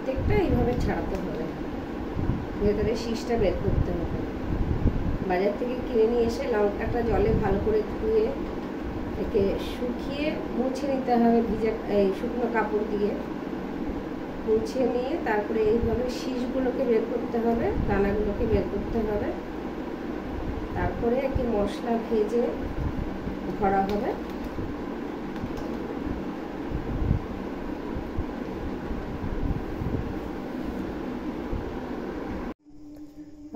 প্রত্যেকটা এইভাবে ছাড়াতে হবে, ভেতরে শীষটা বের করতে হবে। বাজার থেকে কিনে নিয়ে এসে লঙ্কাটা জলে ভালো করে ধুয়ে একে শুকিয়ে মুছে নিতে হবে, এই শুকনো কাপড় দিয়ে মুছে নিয়ে তারপরে এইভাবে শীষগুলোকে বের করতে হবে, দানাগুলোকে বের করতে হবে। তারপরে একটি মশলা ভেজে ভরা হবে।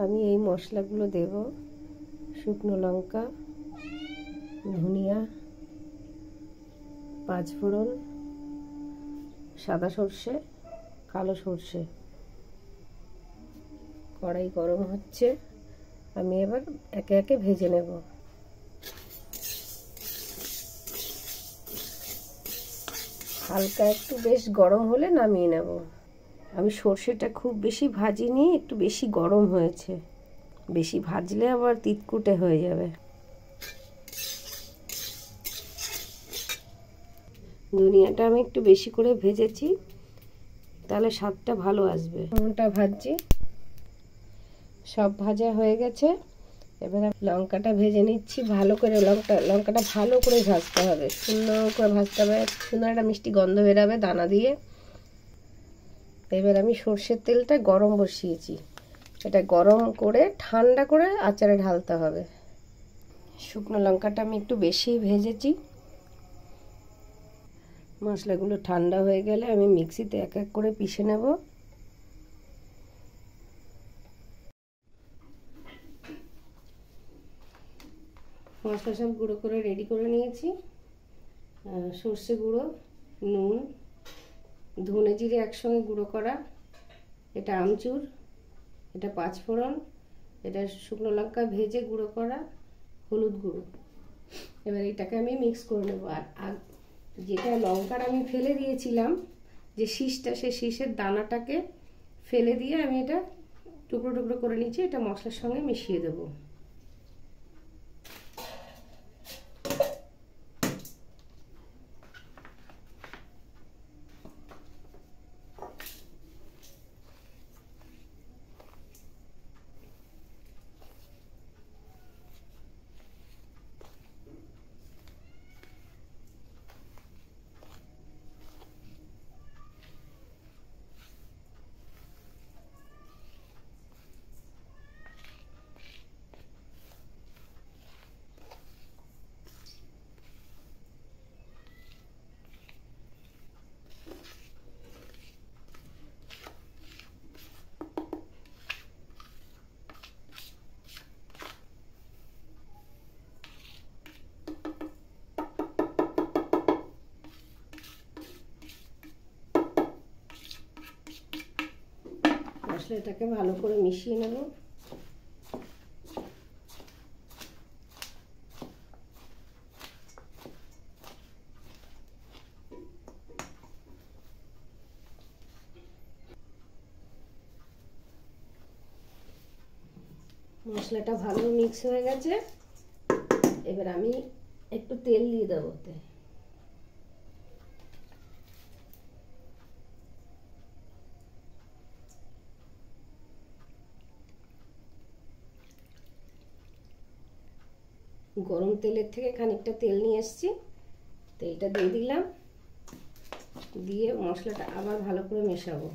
আমি এই মশলাগুলো দেব: শুকনো লঙ্কা, ধনিয়া, পাঁচফোড়ন, সাদা সর্ষে, কালো সর্ষে। কড়াই গরম হচ্ছে, আমি এবার একে একে ভেজে নেব। হালকা একটু বেশ গরম হলে নামিয়ে নেব। আমি সর্ষেটা খুব বেশি ভাজিনি, একটু বেশি গরম হয়েছে, বেশি ভাজলে আবার তিতকুটে হয়ে যাবে। ধনিয়াটা আমি একটু বেশি করে ভেজেছি, তাহলে স্বাদটা ভালো আসবে। ফোড়নটা ভাজছি, সব ভাজা হয়ে গেছে। এবার লঙ্কাটা ভেজে নিচ্ছি ভালো করে। লঙ্কাটা ভালো করে ভাজতে হবে, সুন্দর করে ভাজতে হবে, সুন্দর একটা মিষ্টি গন্ধ বেরাবে দানা দিয়ে। এবার আমি সর্ষের তেলটা গরম বসিয়েছি, এটা গরম করে ঠান্ডা করে আচারে ঢালতে হবে। শুকনো লঙ্কাটা আমি একটু বেশি ভেজেছি। মশলাগুলো ঠান্ডা হয়ে গেলে আমি মিক্সিতে এক এক করে পিষে নেব। মশলা সব গুঁড়ো করে রেডি করে নিয়েছি। সর্ষে গুঁড়ো, নুন, ধনে জিরে একসঙ্গে গুঁড়ো করা, এটা আমচুর, এটা পাঁচফোড়ন, এটা শুকনো লঙ্কা ভেজে গুঁড়ো করা, হলুদ গুঁড়ো। এবার এটাকে আমি মিক্স করে নেব। আর যেটা লঙ্কার আমি ফেলে দিয়েছিলাম যে শীষটা, সেই শীষের দানাটাকে ফেলে দিয়ে আমি এটা টুকরো টুকরো করে নিচ্ছি, এটা মশলার সঙ্গে মিশিয়ে দেবো। মশলাটাকে ভালো করে মিশিয়ে নেব। মশলাটা ভালো মিক্স হয়ে গেছে, এবার আমি একটু তেল দিয়ে দেবো। গরম তেলের থেকে খানিকটা তেল নিয়ে এসেছি, তো এটা দিয়ে দিলাম, দিয়ে মশলাটা আবার ভালো করে মেশাবো।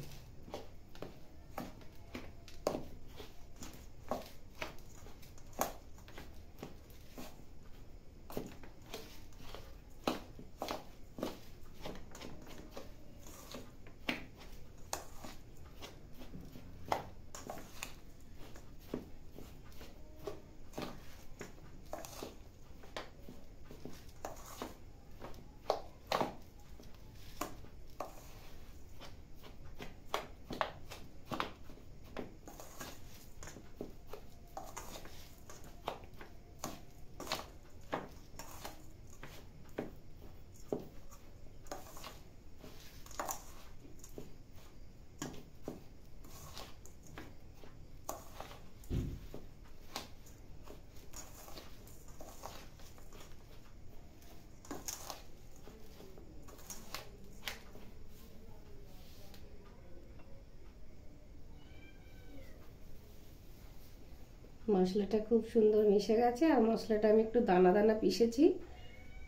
মশলাটা খুব সুন্দর মিশে গেছে। আর মশলাটা আমি একটু দানা দানা পিষেছি,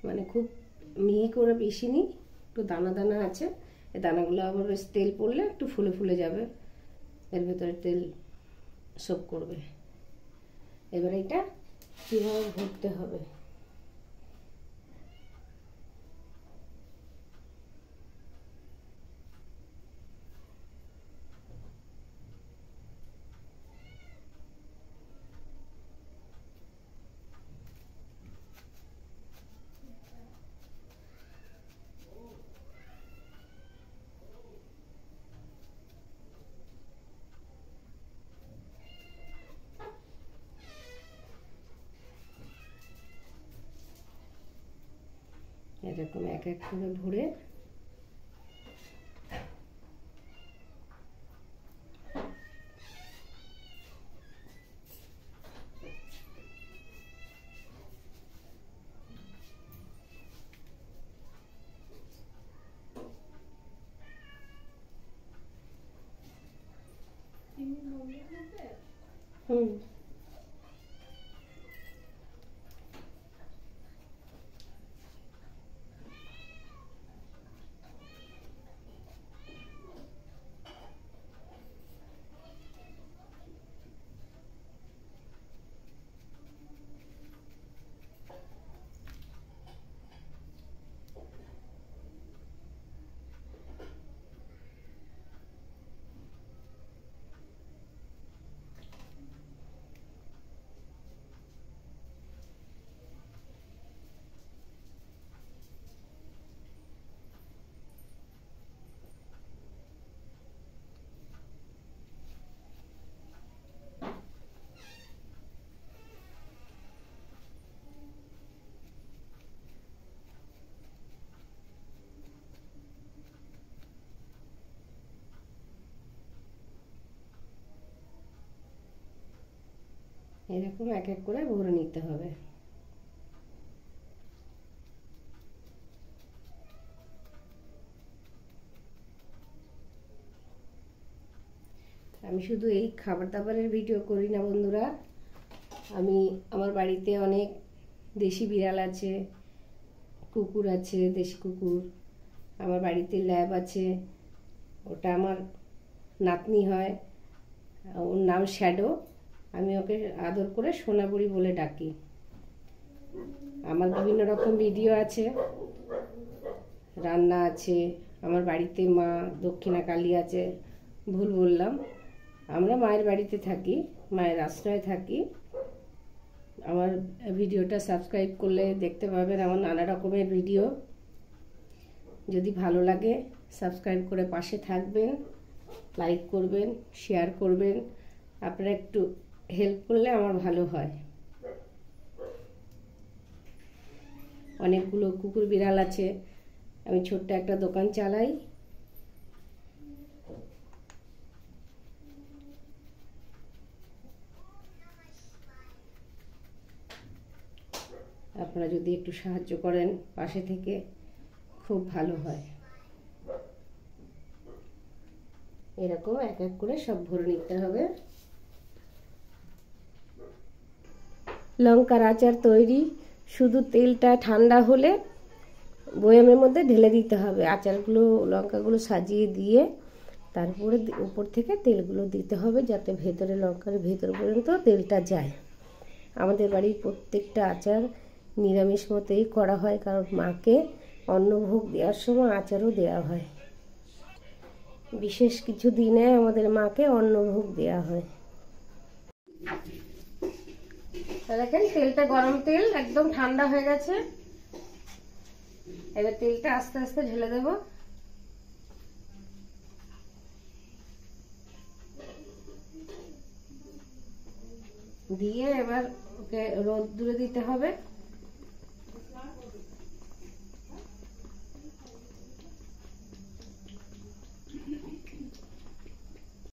মানে খুব মিহি করে পিষিনি, একটু দানা দানা আছে। এই দানাগুলো আবার বেশ তেল পড়লে একটু ফুলে ফুলে যাবে, এর ভেতরে তেল সোক করবে। এবার এটা কীভাবে ভরতে হবে, এরকম এক এক করে ভরে এরকম এক এক করে ভরে নিতে হবে। আমি শুধু এই খাবার দাবারের ভিডিও করি না বন্ধুরা, আমি আমার বাড়িতে অনেক দেশি বিড়াল আছে, কুকুর আছে, দেশি কুকুর। আমার বাড়িতে ল্যাব আছে, ওটা আমার নাতনি হয়, ওর নাম শ্যাডো। আমি ওকে আদর করে সোনাবুড়ি বলে ডাকি। আমার বিভিন্ন রকম ভিডিও আছে, রান্না আছে, আমার বাড়িতে মা দক্ষিণা কালী আছে। ভুল বললাম, আমরা মায়ের বাড়িতে থাকি, মায়ের আশ্রয়ে থাকি। আমার ভিডিওটা সাবস্ক্রাইব করলে দেখতে পাবেন আমার নানা রকমের ভিডিও। যদি ভালো লাগে সাবস্ক্রাইব করে পাশে থাকবেন, লাইক করবেন, শেয়ার করবেন। আপনারা একটু হেল্প করলে আমার ভালো হয়। অনেকগুলো কুকুর বিড়াল আছে, আমি ছোট্ট একটা দোকান চালাই। আপনারা যদি একটু সাহায্য করেন পাশে থেকে, খুব ভালো হয়। এরকম এক এক করে সব ভরে নিতে হবে। লঙ্কার আচার তৈরি, শুধু তেলটা ঠান্ডা হলে বয়ামের মধ্যে ঢেলে দিতে হবে। আচারগুলো, লঙ্কাগুলো সাজিয়ে দিয়ে তারপরে উপর থেকে তেলগুলো দিতে হবে, যাতে ভেতরে লঙ্কার ভেতর পর্যন্ত তেলটা যায়। আমাদের বাড়ির প্রত্যেকটা আচার নিরামিষ মতেই করা হয়, কারণ মাকে অন্নভোগ দেওয়ার সময় আচারও দেওয়া হয়। বিশেষ কিছু দিনে আমাদের মাকে অন্নভোগ দেওয়া হয়। দেখেন তেলটা গরম তেল, একদম ঠান্ডা হয়ে গেছে। এবার তেলটা আস্তে আস্তে ঢেলে দেব। দিয়ে এবার ওকে রোদ্দুরে দিতে হবে।